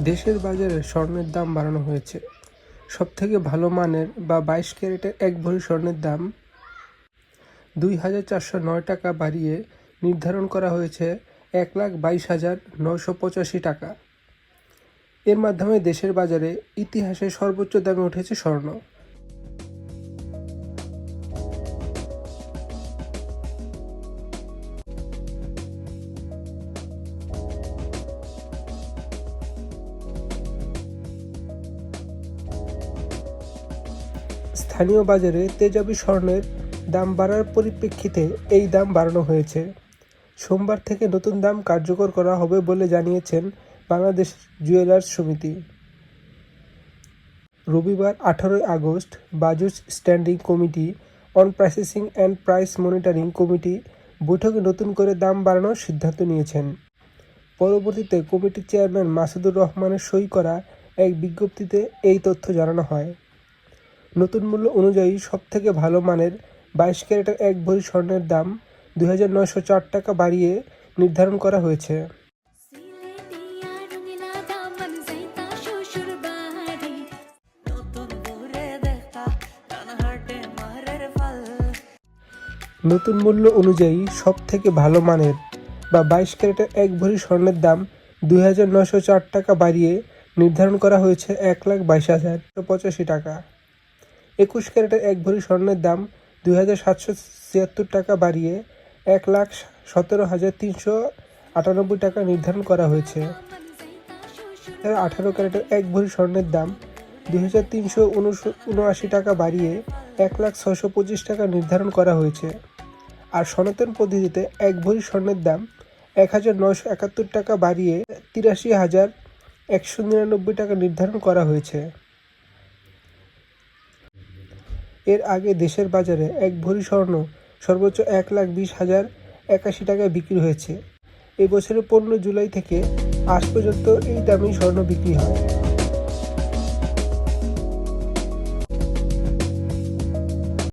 দেশের বাজারে স্বর্ণের দাম বাড়ানো হয়েছে। সবথেকে ভালো মানের বা 22 ক্যারেটের 1 ভরি স্বর্ণের দাম 2,409 টাকা বাড়িয়ে নির্ধারণ করা হয়েছে 1,22,985 টাকা। এর মাধ্যমে দেশের বাজারে ইতিহাসে সর্বোচ্চ দামে উঠেছে স্বর্ণ। স্থানীয় বাজারে তেজাবি স্বর্ণের দাম বাড়ার পরিপ্রেক্ষিতে এই দাম বাড়ানো হয়েছে। সোমবার থেকে নতুন দাম কার্যকর করা হবে বলে জানিয়েছেন বাংলাদেশ জুয়েলার্স সমিতি। রবিবার 18 August BAJUS standing committee on processing and price monitoring committee বৈঠকে নতুন করে দাম বাড়ানোর সিদ্ধান্ত নিয়েছেন। পরবর্তীতে কমিটির চেয়ারম্যান মাসুদুর রহমানের সই করা এক বিজ্ঞপ্তিতে এই তথ্য জানানো হয়। নতুন মূল্য অনুযায়ী সবথেকে ভালো মানের 22 ক্যারেটের 1 ভরি স্বর্ণের দাম 2,904 টাকা বাড়িয়ে নির্ধারণ করা হয়েছে। নতুন মূল্য অনুযায়ী সবথেকে ভালো মানের বা 22 ক্যারেটের 1 ভরি স্বর্ণের দাম 2,904 টাকা বাড়িয়ে নির্ধারণ করা হয়েছে 1,22,085 টাকা। 21 ক্যারেটের 1 ভরি স্বর্ণের দাম 2,776 টাকা বাড়িয়ে 1,17,398 টাকা নির্ধারণ করা হয়েছে। 18 ক্যারেটের 1 ভরি স্বর্ণের দাম 2,379 টাকা বাড়িয়ে 1,625 টাকা নির্ধারণ করা হয়েছে। আর সনাতন পদ্ধতিতে 1 ভরি স্বর্ণের দাম 1,971 টাকা বাড়িয়ে 83,199 টাকা নির্ধারণ করা হয়েছে। এর আগে দেশের বাজারে 1 ভরি স্বর্ণ সর্বোচ্চ 1,20,081 টাকায় বিক্রি হয়েছে। এই বছরের 15 জুলাই থেকে আজ পর্যন্ত এই দামেই স্বর্ণ বিক্রি হয়।